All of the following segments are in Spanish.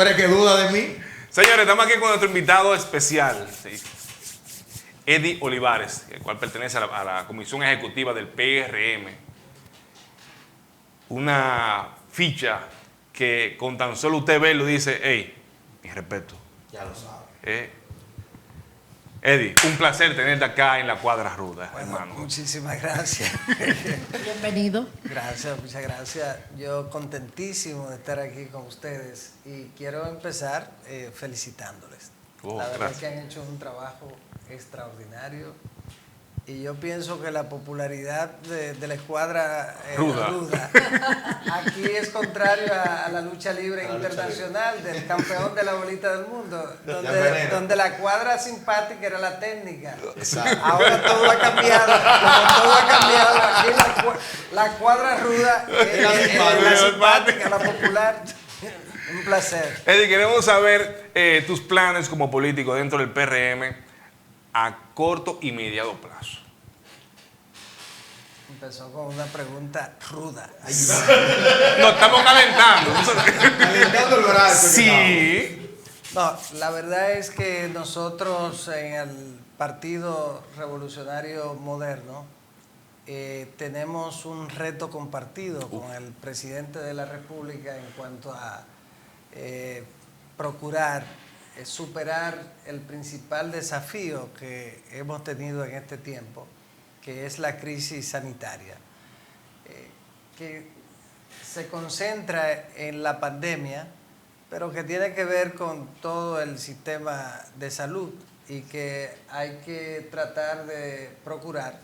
¿Tú eres que duda de mí? Señores, estamos aquí con nuestro invitado especial, sí, Eddie Olivares, el cual pertenece a la Comisión Ejecutiva del PRM. Una ficha que con tan solo usted verlo dice, hey, mi respeto. Ya lo sabes. Eddie, un placer tenerte acá en la Cuadra Ruda, Bueno, hermano. muchísimas gracias. Bienvenido. Gracias, muchas gracias. Yo contentísimo de estar aquí con ustedes y quiero empezar felicitándoles. Oh, la verdad gracias. es que han hecho un trabajo extraordinario y yo pienso que la popularidad de la escuadra ruda aquí es contrario a la lucha libre internacional del campeón de la bolita del mundo, donde la cuadra simpática era la técnica. Exacto. Ahora todo ha cambiado, como todo ha cambiado, aquí la cuadra ruda es la simpática, la popular. Un placer. Eddie, queremos saber tus planes como político dentro del PRM a corto y mediano plazo. Empezó con una pregunta ruda. Nos estamos calentando. Calentando el brazo. Sí. No, la verdad es que nosotros en el Partido Revolucionario Moderno tenemos un reto compartido con el presidente de la República en cuanto a procurar superar el principal desafío que hemos tenido en este tiempo, que es la crisis sanitaria, que se concentra en la pandemia, pero que tiene que ver con todo el sistema de salud y que hay que tratar de procurar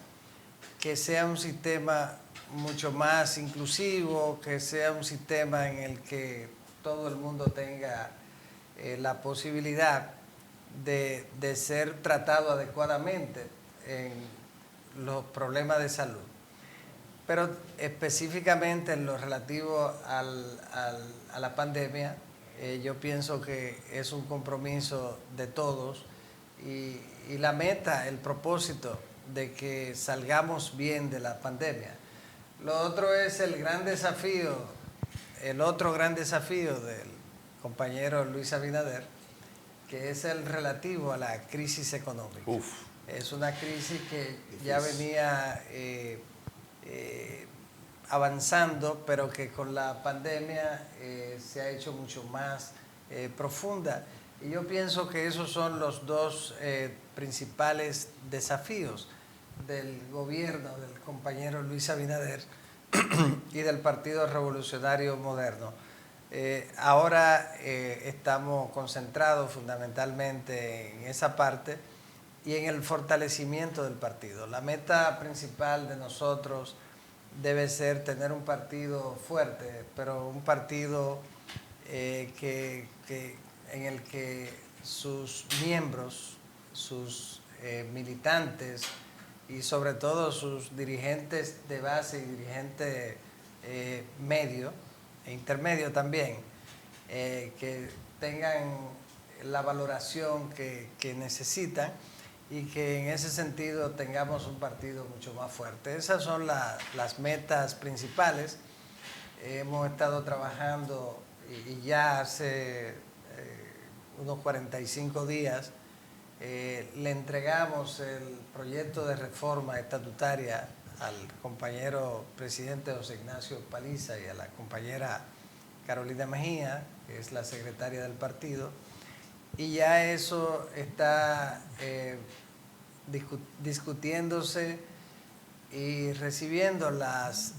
que sea un sistema mucho más inclusivo, que sea un sistema en el que todo el mundo tenga la posibilidad de ser tratado adecuadamente en los problemas de salud. Pero específicamente en lo relativo a la pandemia, yo pienso que es un compromiso de todos y la meta, el propósito de que salgamos bien de la pandemia. Lo otro es el gran desafío, el otro gran desafío del compañero Luis Abinader, que es el relativo a la crisis económica. Uf. Es una crisis que ya venía avanzando, pero que con la pandemia se ha hecho mucho más profunda. Y yo pienso que esos son los dos principales desafíos del gobierno del compañero Luis Abinader y del Partido Revolucionario Moderno. Ahora estamos concentrados fundamentalmente en esa parte y en el fortalecimiento del partido. La meta principal de nosotros debe ser tener un partido fuerte, pero un partido en el que sus miembros, sus militantes y sobre todo sus dirigentes de base y dirigentes medio e intermedio también, que tengan la valoración que necesitan y que en ese sentido tengamos un partido mucho más fuerte. Esas son las metas principales. Hemos estado trabajando y ya hace unos 45 días le entregamos el proyecto de reforma estatutaria al compañero presidente José Ignacio Paliza y a la compañera Carolina Mejía, que es la secretaria del partido, y ya eso está discutiéndose y recibiendo las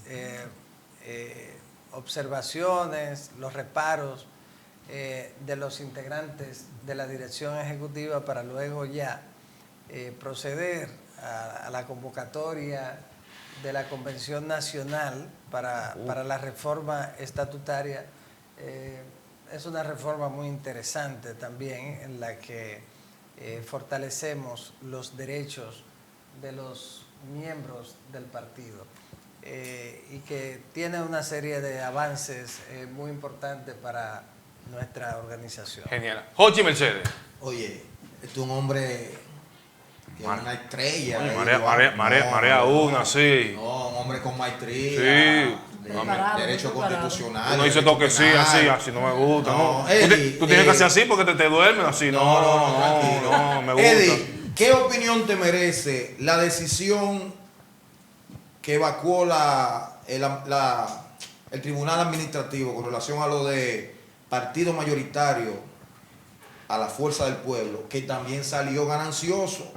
observaciones, los reparos de los integrantes de la dirección ejecutiva para luego ya proceder a la convocatoria de la Convención Nacional para la reforma estatutaria. Es una reforma muy interesante también en la que fortalecemos los derechos de los miembros del partido y que tiene una serie de avances muy importantes para nuestra organización. Genial. Jochi Mercedes. Oye, este es un hombre que es una estrella. Oye, marea una, sí. No, un hombre con maestría. Sí. Preparado, derecho preparado. constitucional. Uno dice derecho todo que sí, penal. así no me gusta. No, No. Eddie, Tú tienes que hacer así porque te duermes así. tranquilo. No, me gusta. Eddie, ¿qué opinión te merece la decisión que evacuó el Tribunal Administrativo con relación a lo de partido mayoritario a la Fuerza del Pueblo, que también salió ganancioso,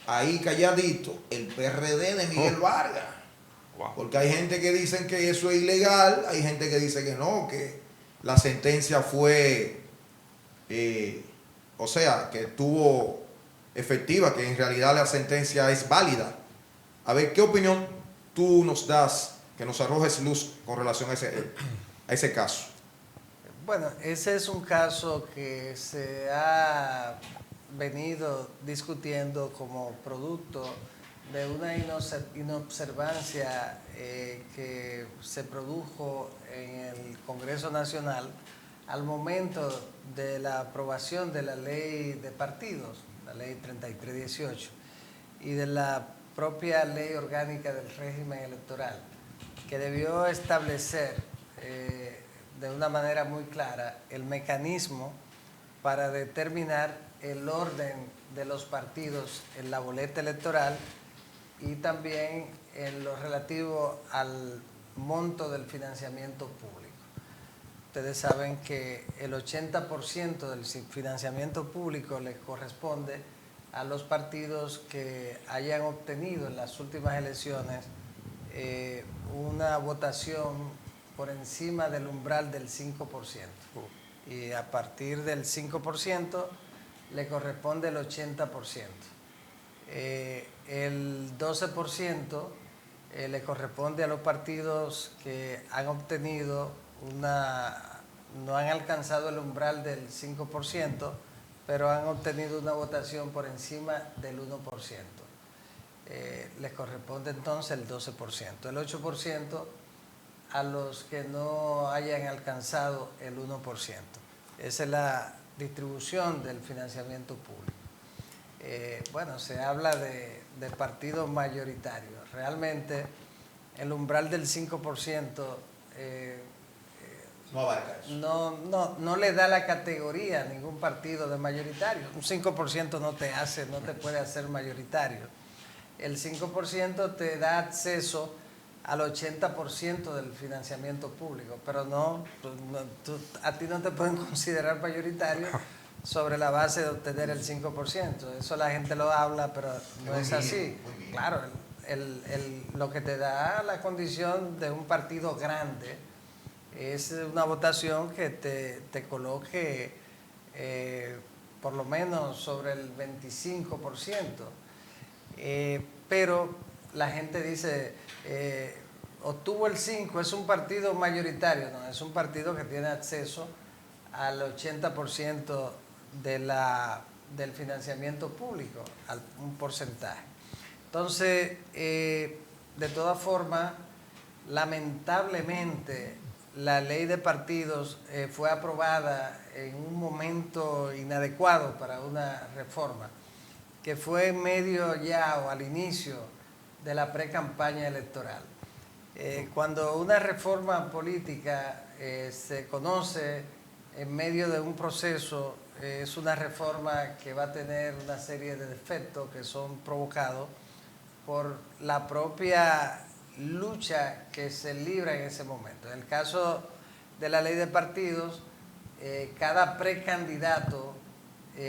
ahí calladito, el PRD de Miguel Vargas? Wow. Porque hay gente que dice que eso es ilegal, hay gente que dice que no, que la sentencia fue, o sea, que estuvo efectiva, que en realidad la sentencia es válida. A ver, ¿qué opinión tú nos das, que nos arrojes luz con relación a ese caso? Bueno, ese es un caso que se ha venido discutiendo como producto de una inobservancia que se produjo en el Congreso Nacional al momento de la aprobación de la ley de partidos, la ley 3318, y de la propia ley orgánica del régimen electoral, que debió establecer de una manera muy clara el mecanismo para determinar el orden de los partidos en la boleta electoral y también en lo relativo al monto del financiamiento público. Ustedes saben que el 80% del financiamiento público le corresponde a los partidos que hayan obtenido en las últimas elecciones una votación por encima del umbral del 5%. Y a partir del 5% le corresponde el 80%. El 12% le corresponde a los partidos que han obtenido no han alcanzado el umbral del 5%, pero han obtenido una votación por encima del 1%. Les corresponde entonces el 12%. El 8% a los que no hayan alcanzado el 1%. Esa es la distribución del financiamiento público. Bueno, se habla de partidos mayoritarios. Realmente el umbral del 5% No abarca eso. no le da la categoría a ningún partido de mayoritario. Un 5% no te puede hacer mayoritario. El 5% te da acceso al 80% del financiamiento público, pero a ti no te pueden considerar mayoritario sobre la base de obtener el 5%. Eso la gente lo habla, pero no es así. Claro, lo que te da la condición de un partido grande es una votación que te coloque por lo menos sobre el 25%. Pero la gente dice, obtuvo el 5%, es un partido mayoritario. No, es un partido que tiene acceso al 80% del financiamiento público, un porcentaje. Entonces, de todas formas, lamentablemente, la ley de partidos fue aprobada en un momento inadecuado para una reforma, que fue en medio ya o al inicio de la pre-campaña electoral. Cuando una reforma política se conoce en medio de un proceso, es una reforma que va a tener una serie de defectos que son provocados por la propia lucha que se libra en ese momento. En el caso de la ley de partidos, cada precandidato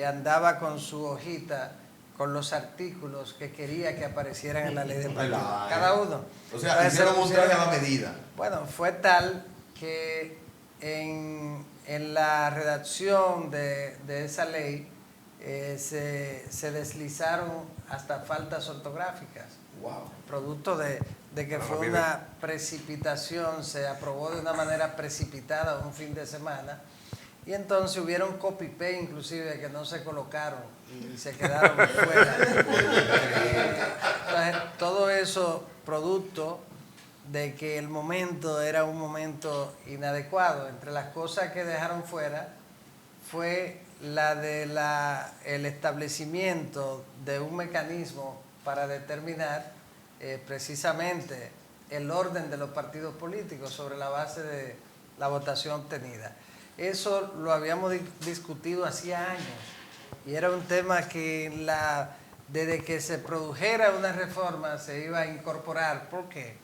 andaba con su hojita con los artículos que quería que aparecieran en la ley de partidos. Cada uno. O sea, hicieron un traje a la medida. Bueno, fue tal que en la redacción de esa ley se deslizaron hasta faltas ortográficas. Wow. Producto de que fue una precipitación, se aprobó de una manera precipitada un fin de semana, y entonces hubieron copy-paste inclusive que no se colocaron y se quedaron fuera. Entonces, todo eso producto de que el momento era un momento inadecuado. Entre las cosas que dejaron fuera fue el establecimiento de un mecanismo para determinar precisamente el orden de los partidos políticos sobre la base de la votación obtenida. Eso lo habíamos discutido hacía años y era un tema que desde que se produjera una reforma se iba a incorporar. ¿Por qué?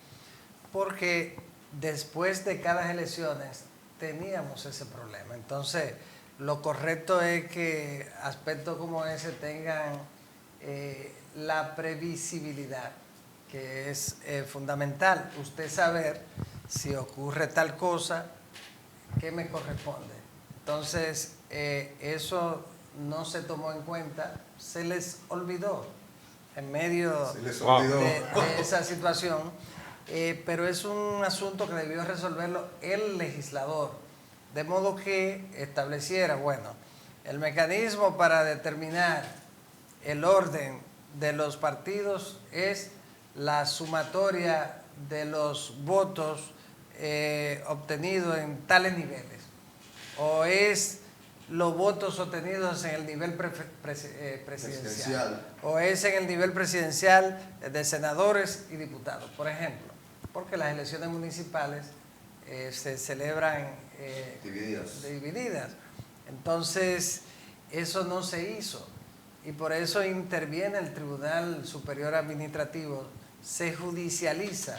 Porque después de cada elecciones teníamos ese problema. Entonces, lo correcto es que aspectos como ese tengan la previsibilidad, que es fundamental. Usted saber si ocurre tal cosa, ¿qué me corresponde? Entonces, eso no se tomó en cuenta, se les olvidó en medio de esa situación, pero es un asunto que debió resolverlo el legislador, de modo que estableciera, bueno, el mecanismo para determinar el orden de los partidos es la sumatoria de los votos obtenidos en tales niveles, o es los votos obtenidos en el nivel presidencial, o es en el nivel presidencial de senadores y diputados, por ejemplo, porque las elecciones municipales se celebran divididas. Entonces, eso no se hizo y por eso interviene el Tribunal Superior Administrativo, se judicializa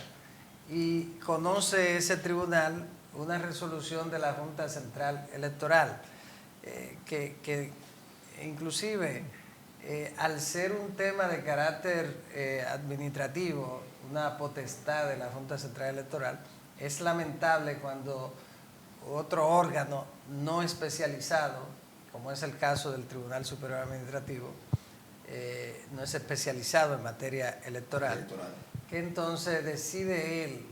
y conoce ese tribunal una resolución de la Junta Central Electoral que inclusive al ser un tema de carácter administrativo, una potestad de la Junta Central Electoral, es lamentable cuando otro órgano no especializado, como es el caso del Tribunal Superior Administrativo, no es especializado en materia electoral, que entonces decide él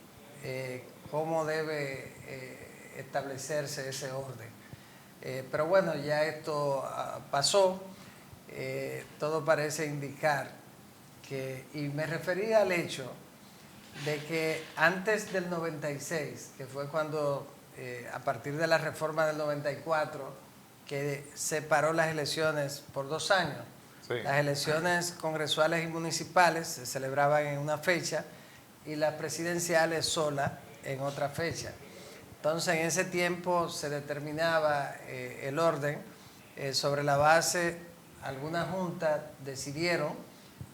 cómo debe establecerse ese orden. Pero bueno, ya esto pasó, todo parece indicar que, y me refería al hecho de que antes del 96, que fue cuando, a partir de la reforma del 94, que separó las elecciones por 2 años, sí. Las elecciones congresuales y municipales se celebraban en una fecha y las presidenciales sola en otra fecha. Entonces, en ese tiempo se determinaba el orden sobre la base, algunas juntas decidieron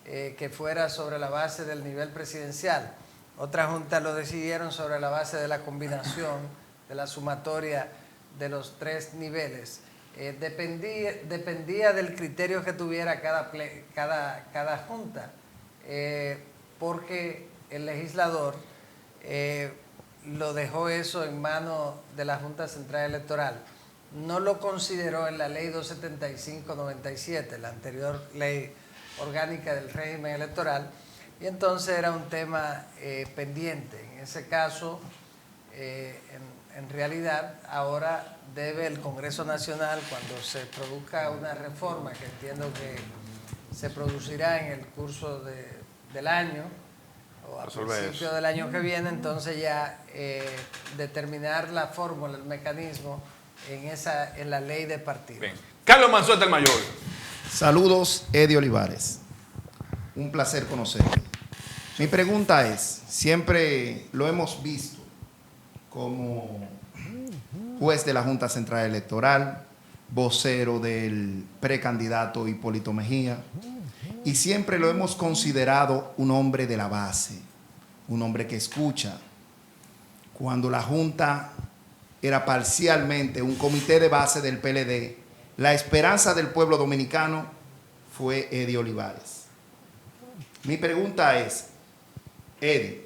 que fuera sobre la base del nivel presidencial, otras juntas lo decidieron sobre la base de la combinación, de la sumatoria de los 3 niveles. Dependía del criterio que tuviera cada junta, porque el legislador lo dejó eso en manos de la Junta Central Electoral. No lo consideró en la ley 275/97, la anterior ley orgánica del régimen electoral, y entonces era un tema pendiente. En ese caso, en realidad, ahora debe el Congreso Nacional, cuando se produzca una reforma, que entiendo que se producirá en el curso del año, o a principio del año que viene, entonces ya determinar la fórmula, el mecanismo en la ley de partidos. Bien. Carlos Manzueta el Mayor. Saludos, Eddie Olivares. Un placer conocerlo. Mi pregunta es, siempre lo hemos visto como juez de la Junta Central Electoral, vocero del precandidato Hipólito Mejía, y siempre lo hemos considerado un hombre de la base, un hombre que escucha. Cuando la Junta era parcialmente un comité de base del PLD, la esperanza del pueblo dominicano fue Eddie Olivares. Mi pregunta es, Eddie,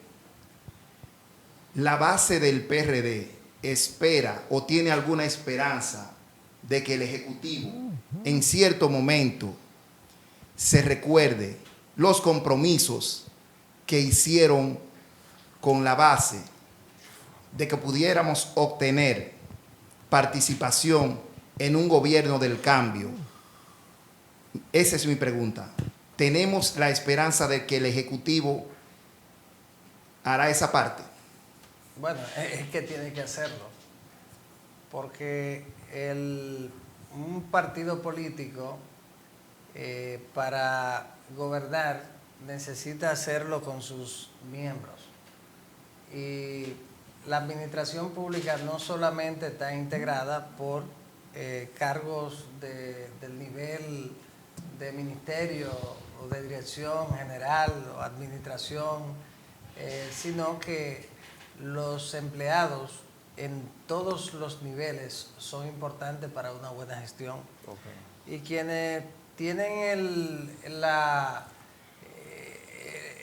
¿la base del PRD espera o tiene alguna esperanza de que el Ejecutivo en cierto momento se recuerde los compromisos que hicieron con la base de que pudiéramos obtener participación en un gobierno del cambio? Esa es mi pregunta. ¿Tenemos la esperanza de que el Ejecutivo hará esa parte? Bueno, es que tiene que hacerlo, porque un partido político para gobernar necesita hacerlo con sus miembros. y la administración pública no solamente está integrada por cargos del nivel de ministerio o de dirección general o administración, sino que los empleados en todos los niveles son importantes para una buena gestión. Okay. Y quienes tienen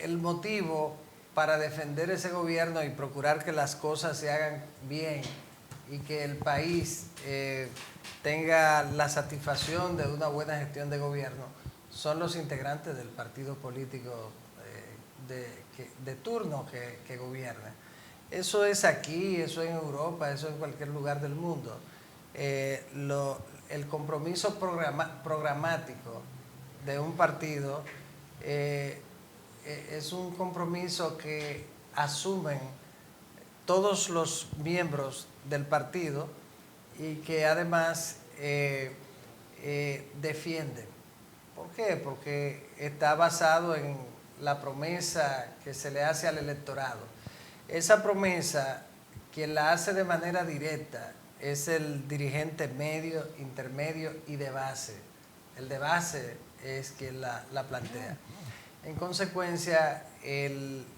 el motivo para defender ese gobierno y procurar que las cosas se hagan bien y que el país tenga la satisfacción de una buena gestión de gobierno, son los integrantes del partido político de turno que gobierna. Eso es aquí, eso en Europa, eso en cualquier lugar del mundo. El compromiso programático de un partido es un compromiso que asumen todos los miembros del partido y que además defienden. ¿Por qué? Porque está basado en la promesa que se le hace al electorado. Esa promesa, quien la hace de manera directa, es el dirigente medio, intermedio y de base. El de base es quien la plantea. En consecuencia,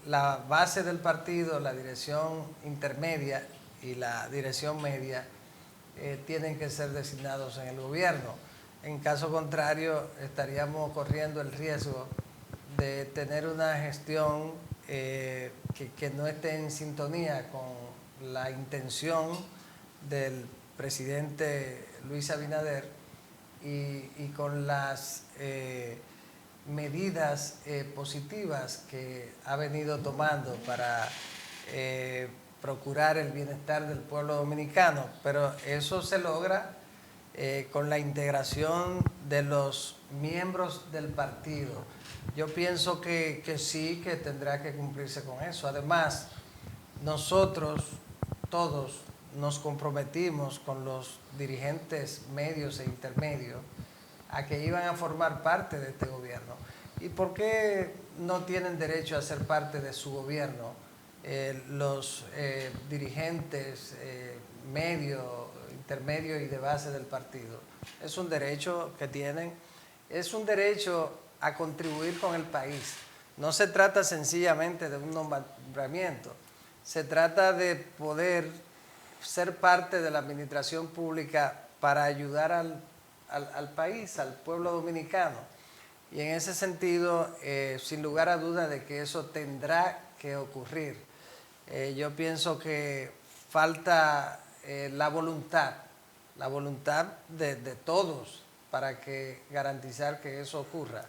la base del partido, la dirección intermedia y la dirección media tienen que ser designados en el gobierno. En caso contrario, estaríamos corriendo el riesgo de tener una gestión que no esté en sintonía con la intención del presidente Luis Abinader y con las medidas positivas que ha venido tomando para procurar el bienestar del pueblo dominicano, pero eso se logra con la integración de los miembros del partido. Yo pienso que sí, que tendrá que cumplirse con eso. Además, nosotros todos nos comprometimos con los dirigentes medios e intermedios a que iban a formar parte de este gobierno. ¿Y por qué no tienen derecho a ser parte de su gobierno los dirigentes medio, intermedio y de base del partido? Es un derecho que tienen, es un derecho a contribuir con el país. No se trata sencillamente de un nombramiento, se trata de poder ser parte de la administración pública para ayudar al país, al pueblo dominicano. Y en ese sentido, sin lugar a duda de que eso tendrá que ocurrir. Yo pienso que falta la voluntad de todos para que garantizar que eso ocurra.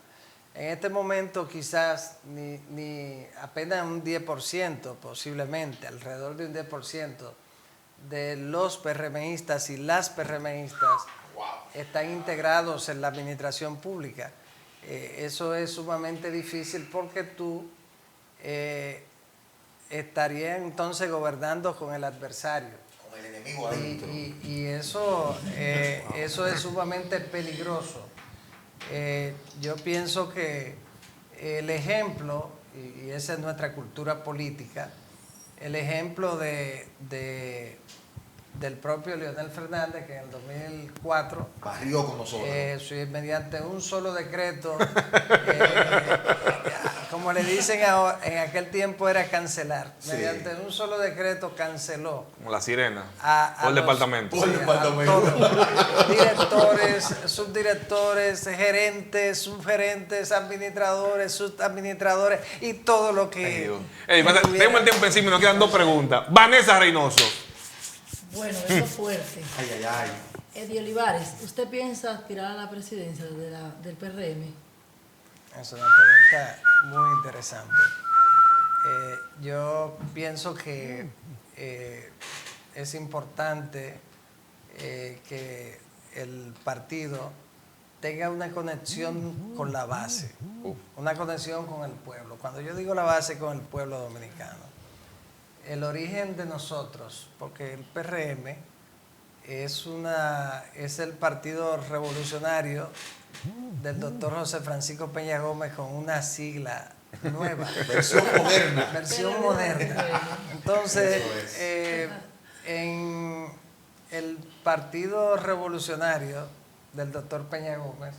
En este momento quizás ni apenas un 10%, posiblemente, alrededor de un 10% de los PRMistas y las PRMistas están integrados en la administración pública. Eso es sumamente difícil porque tú estarías entonces gobernando con el adversario. Con el enemigo adentro. Y eso es sumamente peligroso. Yo pienso que el ejemplo, y esa es nuestra cultura política, el ejemplo del propio Leonel Fernández, que en el 2004 barrió con nosotros. Mediante un solo decreto, como le dicen en aquel tiempo era cancelar, sí. Mediante un solo decreto canceló. Como la sirena, o el departamento. Sí, directores, subdirectores, gerentes, subgerentes, administradores, subadministradores y todo lo que... Tenemos el tiempo encima y nos quedan dos preguntas. Vanessa Reynoso. Bueno, eso es fuerte. Ay. Eddie Olivares, ¿usted piensa aspirar a la presidencia del PRM? Es una pregunta muy interesante. Yo pienso que es importante que el partido tenga una conexión con la base, una conexión con el pueblo. Cuando yo digo la base, con el pueblo dominicano. El origen de nosotros, porque el PRM es el partido revolucionario del doctor José Francisco Peña Gómez con una sigla nueva. Versión moderna. Versión moderna. Entonces, Eso es. en el Partido Revolucionario del doctor Peña Gómez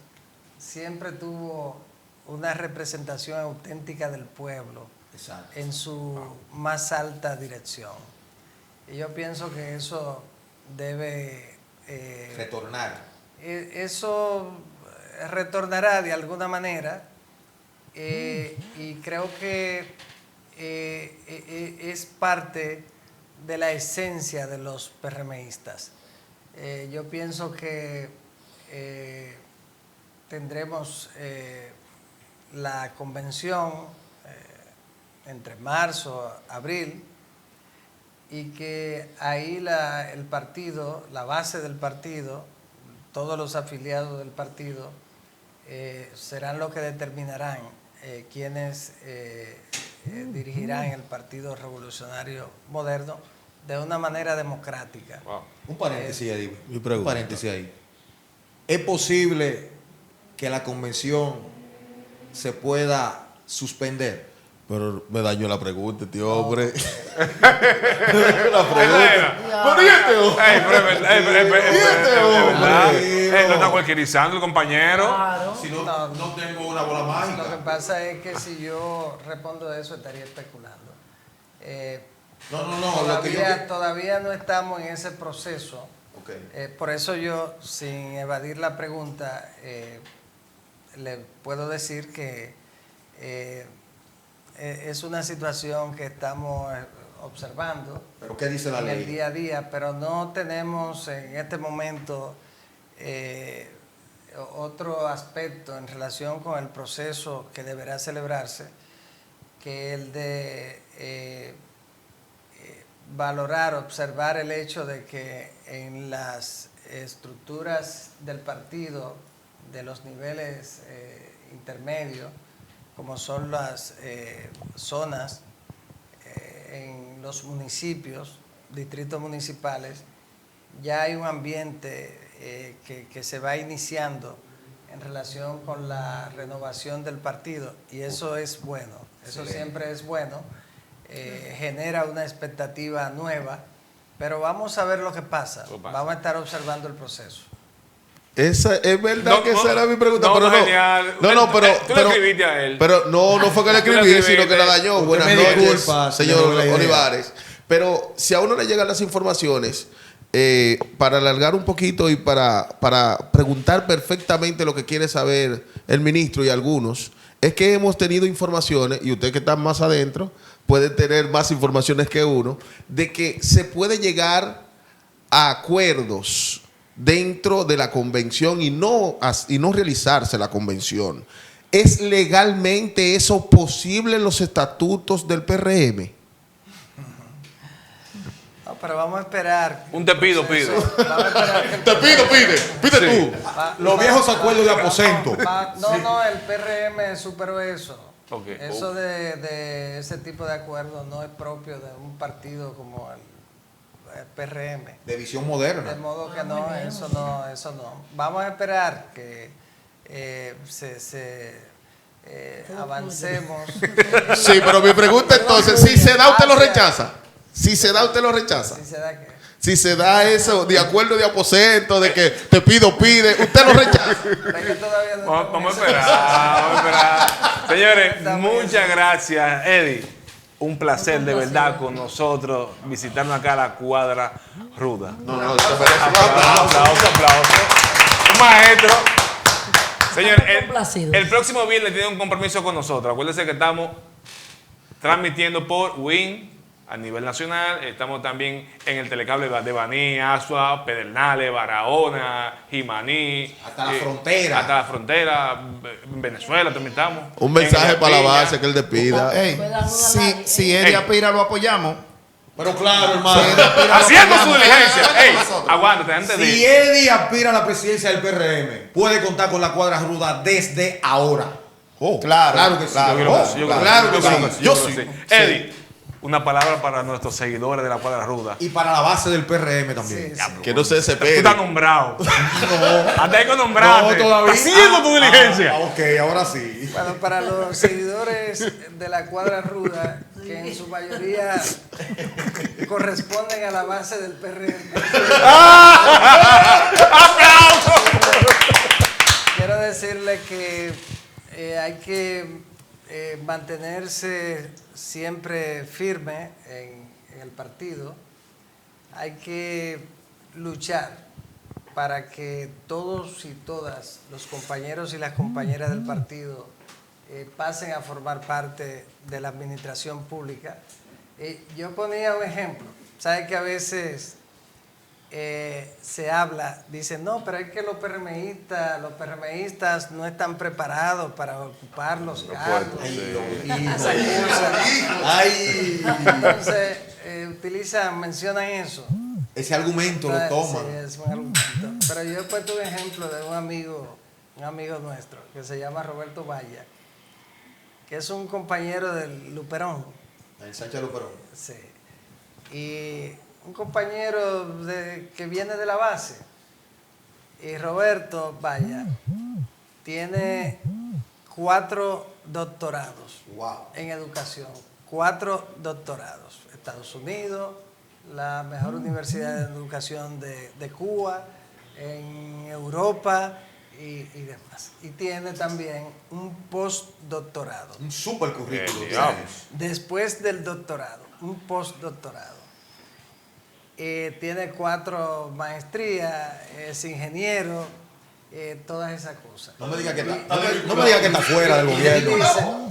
siempre tuvo una representación auténtica del pueblo Exacto. en su más alta dirección. Y yo pienso que eso debe... Retornar. eso retornará de alguna manera y creo que es parte de la esencia de los PRMistas. Yo pienso que tendremos la convención entre marzo y abril y que ahí el partido, la base del partido, todos los afiliados del partido serán los que determinarán quiénes dirigirán el Partido Revolucionario Moderno de una manera democrática. Wow. Un paréntesis ahí. mi pregunta. Un paréntesis ahí. ¿Es posible que la convención se pueda suspender? Pero me dañó la pregunta, tío, hombre. Esa era. Pero ¿y este hombre? Ey, pero es verdad. hombre. No está cualquierizando el compañero. Claro. Si no, no tengo una bola Lo que mágica. pasa es que si yo respondo eso estaría especulando. No, lo que yo... Todavía no estamos en ese proceso. Ok. Por eso yo, sin evadir la pregunta, le puedo decir que es una situación que estamos observando ¿Pero qué dice la en el ley? día a día, pero no tenemos en este momento otro aspecto en relación con el proceso que deberá celebrarse, que el de valorar, observar el hecho de que en las estructuras del partido, de los niveles intermedios, como son las zonas en los municipios, distritos municipales, ya hay un ambiente que se va iniciando en relación con la renovación del partido y eso es bueno, eso siempre es bueno, genera una expectativa nueva, pero vamos a ver lo que pasa, vamos a estar observando el proceso. Esa, es verdad que esa era mi pregunta, no, pero no. genial. No, pero. Tú le escribiste a él. Pero no fue que le Tú le escribí, escribiste. sino que la dañó. Usted Buenas me noches, disculpa, señor señor Olivares. Olivares. Pero si a uno le llegan las informaciones, para alargar un poquito y para preguntar perfectamente lo que quiere saber el ministro y algunos, es que hemos tenido informaciones, y usted que está más adentro, puede tener más informaciones que uno, de que se puede llegar a acuerdos dentro de la convención y no realizarse la convención. ¿Es legalmente eso posible en los estatutos del PRM? No, pero vamos a esperar. Un te pido, pide. Vamos a esperar que el Te pido, pide Sí. tú. Los viejos acuerdos de aposento. No, el PRM superó eso. Ok. Eso de ese tipo de acuerdos no es propio de un partido como el PRM. De visión De moderna. modo que no, eso no. Vamos a esperar que avancemos. Sí, pero mi pregunta entonces, si se da, usted lo rechaza. Si se da, usted lo rechaza. Si se da que Si se da eso de acuerdo de aposento, de que te pido, pide, usted lo rechaza. es que todavía no Vamos a estamos en ese esperar. Señores, Estamos muchas gracias, Eddie. Un placer de verdad con nosotros visitarnos acá a la Cuadra Ruda. No, usted merece un aplauso. Aplauso. Un maestro. Señor, Complacido. el próximo viernes tiene un compromiso con nosotros. Acuérdense que estamos transmitiendo por WIN a nivel nacional. Estamos también en el telecable de Baní, Asua, Pedernales, Barahona, Jimaní. Hasta la frontera. Hasta la frontera. En Venezuela también estamos. Un mensaje En para la Piña. base que él despida. Ey, si Eddie Ey. aspira, lo apoyamos. Pero claro, hermano. Haciendo su diligencia. Ey, aguántate antes de Si ir. Eddie aspira a la presidencia del PRM, puede contar con la Cuadra Ruda desde ahora. Claro, que sí. claro. Yo creo que sí, yo creo que Claro sí, que yo creo sí. que sí, Yo yo creo que sí. sí. Eddie, una palabra para nuestros seguidores de la Cuadra Ruda. Y para la base del PRM también. Sí, Que no se Tú desespere. estás nombrado. Hasta ahí con nombrarte. No, todavía. Estás haciendo tu diligencia. Ok, ahora sí. Bueno, para los seguidores de la Cuadra Ruda, que en su mayoría corresponden a la base del PRM. Quiero decirle que hay que mantenerse siempre firme en el partido. Hay que luchar para que todos y todas los compañeros y las compañeras del partido pasen a formar parte de la administración pública. Yo ponía un ejemplo. ¿Sabe que a veces se habla, dicen, no, pero es que los PRMistas no están preparados para ocupar los cargos? Esa cosa. Entonces, mencionan eso. Ese argumento lo toman. Sí, es un argumento. Pero yo he puesto un ejemplo de un amigo nuestro, que se llama Roberto Valla, que es un compañero del Luperón. El Sánchez Luperón. Sí. Y un compañero que viene de la base. Y Roberto Valla tiene 4 doctorados en educación. 4 doctorados. Estados Unidos, la mejor universidad de educación de Cuba, en Europa y demás. Y tiene también un postdoctorado. Un super currículum. Después del doctorado, un postdoctorado. Tiene 4 maestrías, es ingeniero, todas esas cosas. No me diga que está fuera del gobierno.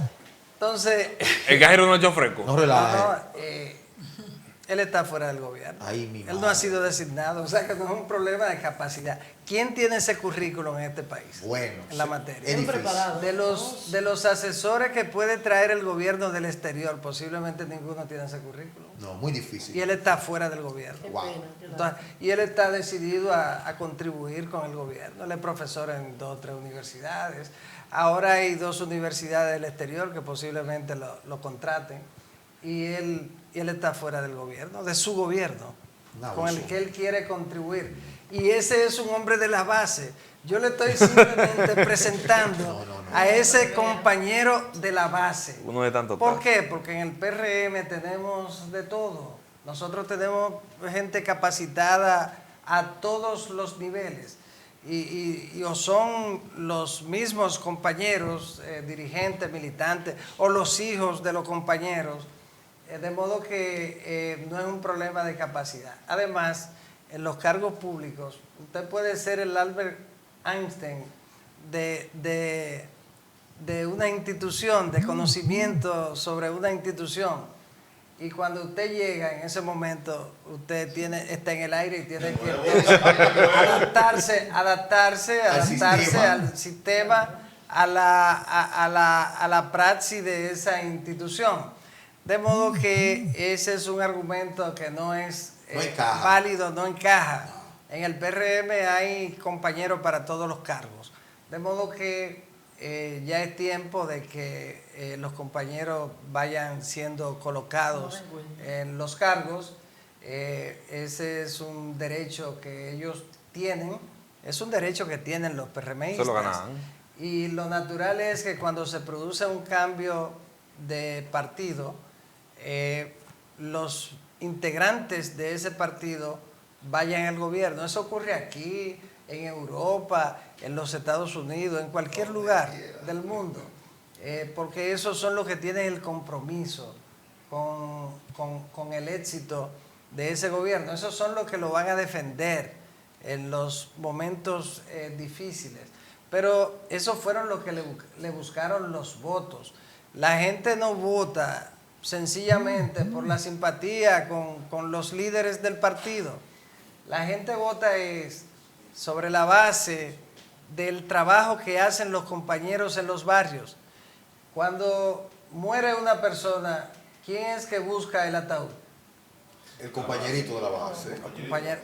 Entonces, El cajero no ha hecho fresco. No relaje. él está fuera del gobierno. Él no ha sido designado, o sea que no es un problema de capacidad. ¿Quién tiene ese currículum en este país? Bueno, en la materia. Bien preparado. De los asesores que puede traer el gobierno del exterior, posiblemente ninguno tiene ese currículum. No, muy difícil. Y él está fuera del gobierno. Qué Wow. pena, qué Entonces, y él está decidido a contribuir con el gobierno. Él es profesor en 2 o 3 universidades. Ahora hay 2 universidades del exterior que posiblemente lo contraten. Y él está fuera del gobierno, de su gobierno, con el que él quiere contribuir. Y ese es un hombre de la base. Yo le estoy simplemente presentando a ese compañero de la base. Uno de tanto. ¿Por qué? Porque en el PRM tenemos de todo. Nosotros tenemos gente capacitada a todos los niveles. Y o son los mismos compañeros, dirigentes, militantes, o los hijos de los compañeros. De modo que no es un problema de capacidad. Además, en los cargos públicos, usted puede ser el Albert Einstein de una institución, de conocimiento sobre una institución. Y cuando usted llega en ese momento, usted está en el aire y tiene que adaptarse al sistema, a la praxis de esa institución. De modo que ese es un argumento que no es válido, no encaja. En el PRM hay compañeros para todos los cargos. De modo que ya es tiempo de que los compañeros vayan siendo colocados en los cargos. Ese es un derecho que ellos tienen, es un derecho que tienen los PRMistas. Se lo ganan. Y lo natural es que cuando se produce un cambio de partido, los integrantes de ese partido vayan al gobierno. Eso ocurre aquí, en Europa, en los Estados Unidos, en cualquier lugar del mundo, porque esos son los que tienen el compromiso con el éxito de ese gobierno. Esos son los que lo van a defender en los momentos difíciles. Pero esos fueron los que le buscaron los votos. La gente no vota sencillamente por la simpatía con los líderes del partido. La gente vota sobre la base del trabajo que hacen los compañeros en los barrios. Cuando muere una persona, ¿quién es que busca el ataúd? El compañerito de la base.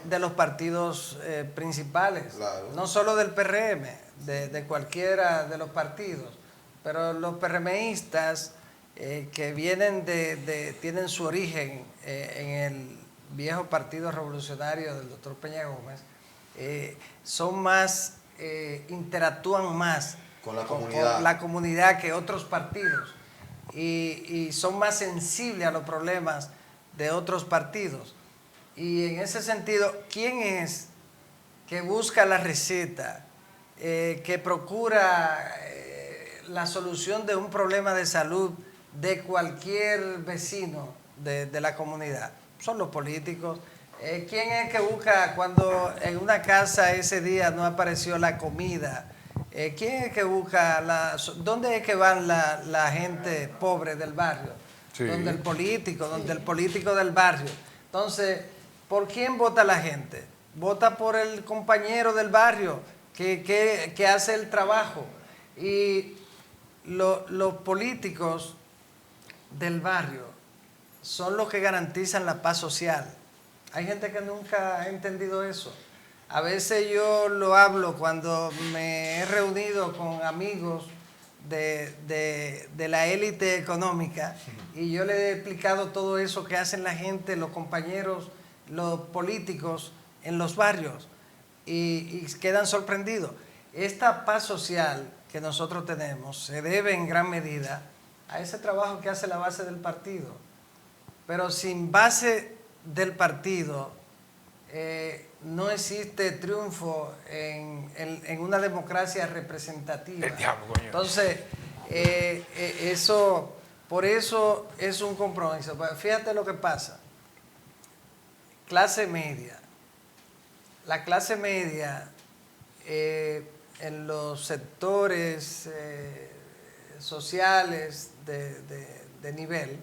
De los partidos principales, Claro. no solo del PRM, de cualquiera de los partidos, pero los PRMistas que tienen su origen en el viejo Partido Revolucionario del doctor Peña Gómez, son más, interactúan más Con la comunidad. con la comunidad que otros partidos y son más sensibles a los problemas de otros partidos. Y en ese sentido, ¿quién es que busca la receta, que procura la solución de un problema de salud de cualquier vecino de la comunidad? Son los políticos. ¿Quién es que busca cuando en una casa ese día no apareció la comida? ¿Quién es que busca dónde es que van la gente pobre del barrio? Sí. Donde el político del barrio. Entonces, ¿por quién vota la gente? Vota por el compañero del barrio que hace el trabajo. Y los políticos del barrio son los que garantizan la paz social. Hay gente que nunca ha entendido eso. A veces yo lo hablo cuando me he reunido con amigos de la élite económica y yo le he explicado todo eso que hacen la gente, los compañeros, los políticos en los barrios y quedan sorprendidos. Esta paz social que nosotros tenemos se debe en gran medida a ese trabajo que hace la base del partido. Pero sin base del partido no existe triunfo en una democracia representativa. El diablo, coño. Entonces, por eso es un compromiso. Fíjate lo que pasa. Clase media. La clase media en los sectores sociales de nivel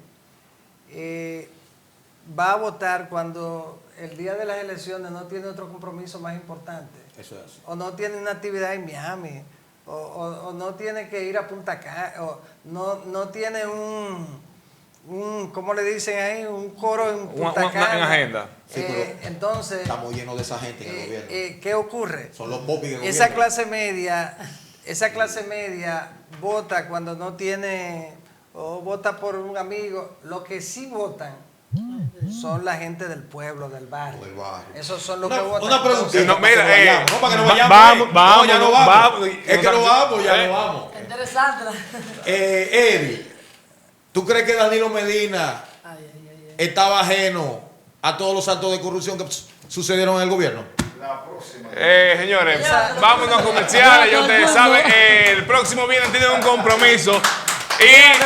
va a votar cuando el día de las elecciones no tiene otro compromiso más importante. Eso es así. O no tiene una actividad en Miami, o no tiene que ir a Punta Cana, o no tiene un ¿cómo le dicen ahí? Un coro en Punta Cana. Una agenda. Sí, pero entonces, estamos llenos de esa gente en el gobierno. ¿qué ocurre? Son los popis que Esa gobiernan. clase media vota cuando no tiene, o vota por un amigo. Los que sí votan son la gente del pueblo, del barrio. Del barrio. Esos son los que votan. Una preguntita. No, para que mira, nos vayamos, no, para que nos vayamos. vamos, No, ya no vamos. Es que no vamos, ya no vamos. Interesante. Eddie, ¿tú crees que Danilo Medina estaba ajeno a todos los actos de corrupción que sucedieron en el gobierno? Señores, vámonos a comerciales. Ya ustedes saben, el próximo viernes tienen un compromiso. Y